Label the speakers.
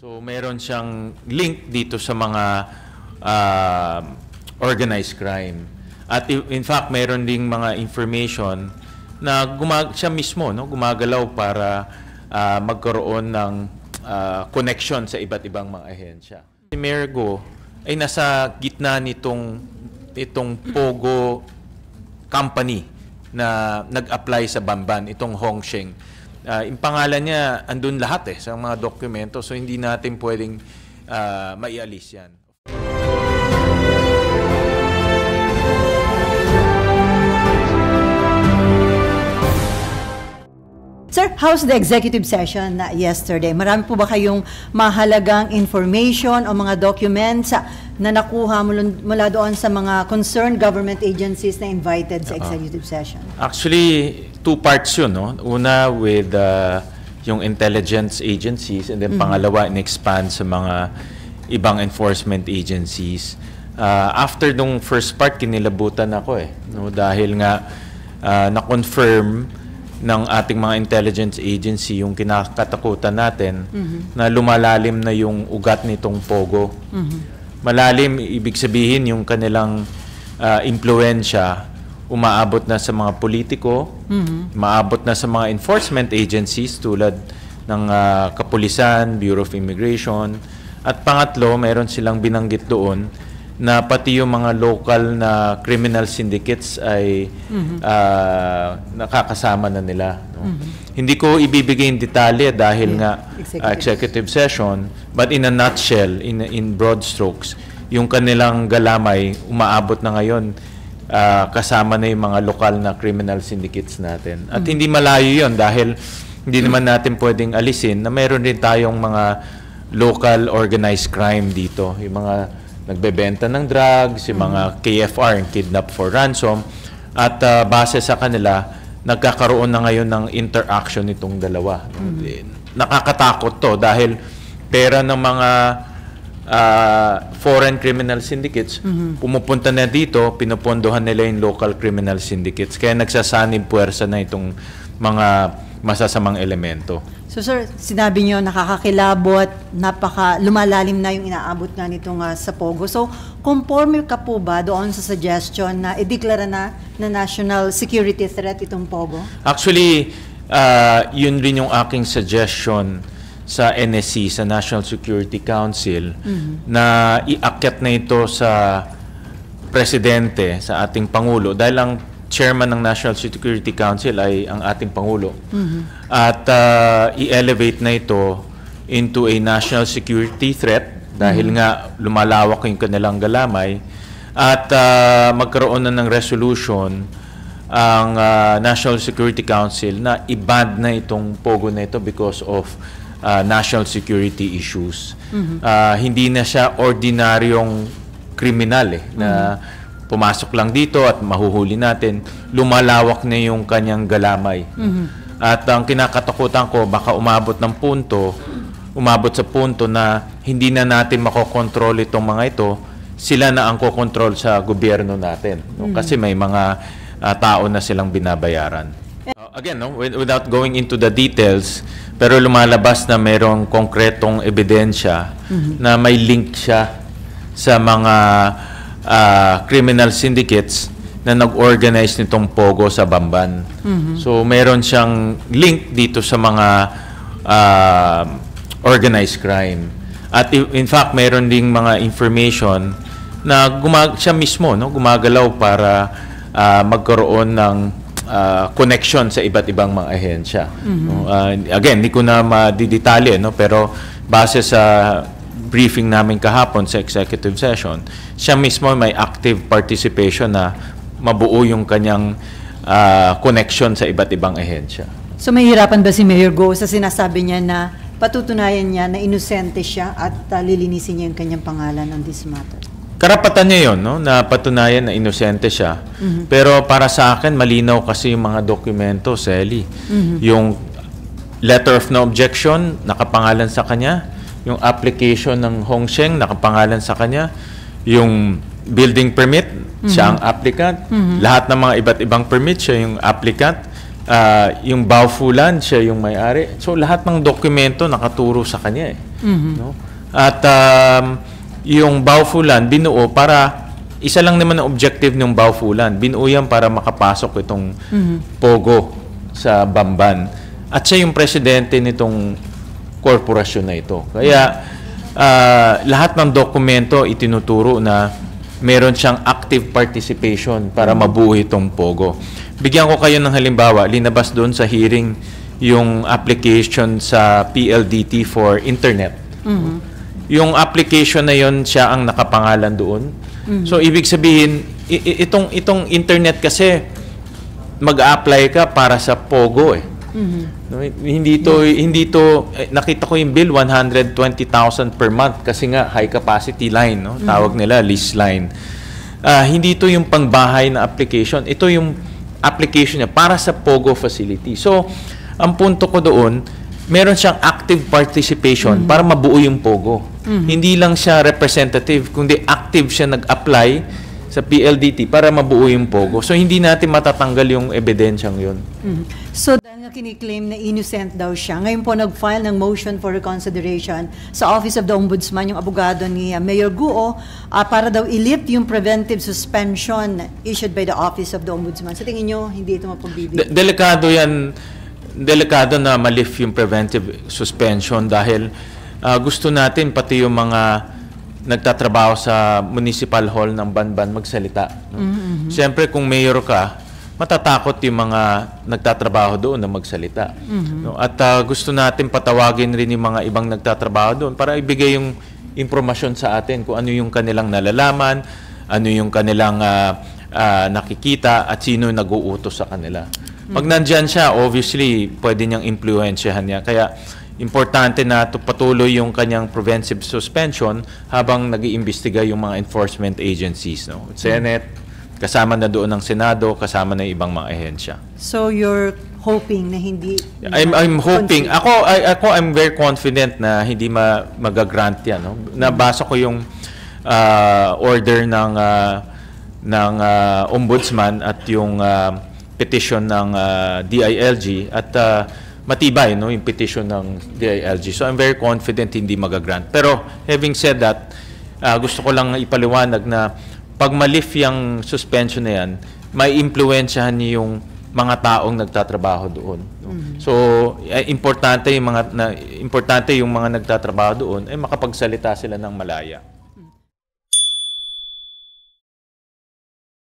Speaker 1: So meron siyang link dito sa mga organized crime. At in fact, meron ding mga information na siya mismo gumagalaw para magkaroon ng connection sa iba't ibang mga ahensya. Si Mayor Go ay nasa gitna itong Pogo company na nag-apply sa Bamban, itong Hongsheng. Yung pangalan niya, andun lahat sa mga dokumento, so hindi natin pwedeng maialis yan.
Speaker 2: Sir, how's the executive session yesterday? Marami po ba kayong mahalagang information o mga documents na nakuha mula doon sa mga concerned government agencies na invited sa executive session?
Speaker 1: Actually, two parts yun. Una with yung intelligence agencies, and then pangalawa, in-expand sa mga ibang enforcement agencies. After nung first part, kinilabutan ako dahil nga na-confirm ng ating mga intelligence agency yung kinakatakutan natin na lumalalim na yung ugat nitong Pogo. Malalim, ibig sabihin yung kanilang impluensya umaabot na sa mga politiko, umaabot na sa mga enforcement agencies tulad ng Kapulisan, Bureau of Immigration, at pangatlo, meron silang binanggit doon na pati yung mga local na criminal syndicates ay nakakasama na nila. Hindi ko ibibigay yung detalye dahil nga executive session, but in a nutshell, in broad strokes, yung kanilang galamay umaabot na ngayon kasama na yung mga lokal na criminal syndicates natin. At hindi malayo yun dahil hindi naman natin pwedeng alisin na meron din tayong mga local organized crime dito. Yung mga nagbebenta ng drugs, yung mga KFR, yung kidnap for ransom, at base sa kanila, nagkakaroon na ngayon ng interaction itong dalawa. Nakakatakot to dahil pera ng mga foreign criminal syndicates, pumupunta na dito, pinupondohan nila yung local criminal syndicates. Kaya nagsasanib puwersa na itong mga masasamang elemento.
Speaker 2: So sir, sinabi niyo nakakakilabot, lumalalim na yung inaabot nga nitong sa Pogo. So, conforme ka po ba doon sa suggestion na ideklara na national security threat itong Pogo?
Speaker 1: Actually, yun rin yung aking suggestion sa NSC, sa National Security Council, na iakyat na ito sa Presidente, sa ating Pangulo, dahil ang chairman ng National Security Council ay ang ating Pangulo. At i-elevate na ito into a national security threat dahil nga lumalawak yung kanilang galamay at magkaroon na ng resolution ang National Security Council na i-ban na itong Pogo na ito because of national security issues. Hindi na siya ordinaryong kriminal na pumasok lang dito at mahuhuli natin, lumalawak na yung kanyang galamay. At ang kinakatakutan ko, baka umabot sa punto na hindi na natin makokontrol itong mga ito, sila na ang kokontrol sa gobyerno natin. Kasi may mga tao na silang binabayaran. Again, without going into the details, pero lumalabas na merong konkretong ebidensya na may link siya sa mga criminal syndicates na nag-organize nitong Pogo sa Bamban. So, meron siyang link dito sa mga organized crime. At in fact, meron ding mga information na siya mismo gumagalaw para magkaroon ng connection sa iba't ibang mga ahensya. Again, hindi ko na madidetalye, pero base sa briefing namin kahapon sa executive session, siya mismo may active participation na mabuo yung kanyang connection sa iba't ibang ahensya.
Speaker 2: So mahirapan ba si Mayor Go sa sinasabi niya na patutunayan niya na inosente siya at lilinisin niya yung kanyang pangalan on this matter?
Speaker 1: Karapatan niya yun, na patunayan na inosente siya. Pero para sa akin, malinaw kasi yung mga dokumento, Sally. Yung letter of no objection, nakapangalan sa kanya. Yung application ng Hongsheng, nakapangalan sa kanya. Yung building permit, siya ang applicant. Lahat ng mga iba't ibang permit, siya yung applicant. Yung Baofulan, siya yung may-ari. So, lahat ng dokumento nakaturo sa kanya No? At yung Baufulan binuo para isa lang naman ang objective ng Baufulan. Binuo yan para makapasok itong Pogo sa Bamban. At siya yung presidente nitong korporasyon na ito. Kaya lahat ng dokumento itinuturo na meron siyang active participation para mabuo itong Pogo. Bigyan ko kayo ng halimbawa, linabas doon sa hearing yung application sa PLDT for internet. Yung application na yon siya ang nakapangalan doon. So ibig sabihin itong internet kasi mag-a-apply ka para sa Pogo eh. No, hindi to nakita ko yung bill 120,000 per month kasi nga high capacity line, no? Tawag nila lease line. Hindi to yung pangbahay na application. Ito yung application niya para sa Pogo facility. So ang punto ko doon, meron siyang active participation para mabuo yung Pogo. Hindi lang siya representative, kundi active siya nag-apply sa PLDT para mabuo yung Pogo. So, hindi natin matatanggal yung ebidensyang yun.
Speaker 2: So, dahil nga kiniklaim na innocent daw siya, ngayon po nag-file ng motion for reconsideration sa Office of the Ombudsman, yung abogado ni Mayor Guo, para daw i-lift yung preventive suspension issued by the Office of the Ombudsman. Sa tingin nyo, hindi ito mapagbibig?
Speaker 1: Delikado yan. Delikado na ma-lift yung preventive suspension dahil gusto natin pati yung mga nagtatrabaho sa municipal hall ng Banban magsalita. No? Siyempre kung mayor ka, matatakot yung mga nagtatrabaho doon na magsalita. No? At gusto natin patawagin rin yung mga ibang nagtatrabaho doon para ibigay yung impormasyon sa atin kung ano yung kanilang nalalaman, ano yung kanilang nakikita at sino yung nag-uutos sa kanila. Pag nandyan siya, obviously, pwede niyang impluensyahan niya. Kaya, importante na patuloy yung kanyang preventive suspension habang nag-iimbestiga yung mga enforcement agencies. No? Senate, kasama na doon ng Senado, kasama na yung ibang mga ahensya.
Speaker 2: So, you're hoping na hindi...
Speaker 1: I'm hoping. Ako, I'm very confident na hindi mag-grant yan. No? Nabasa ko yung order ng Ombudsman at yung petition ng DILG at matibay yung petition ng DILG. So I'm very confident hindi mag-grant. Pero having said that, gusto ko lang ipaliwanag na pag ma-lift yung suspension na yan, may impluwensyahan niyo yung mga taong nagtatrabaho doon. No? So importante yung mga nagtatrabaho doon ay makapagsalita sila ng malaya.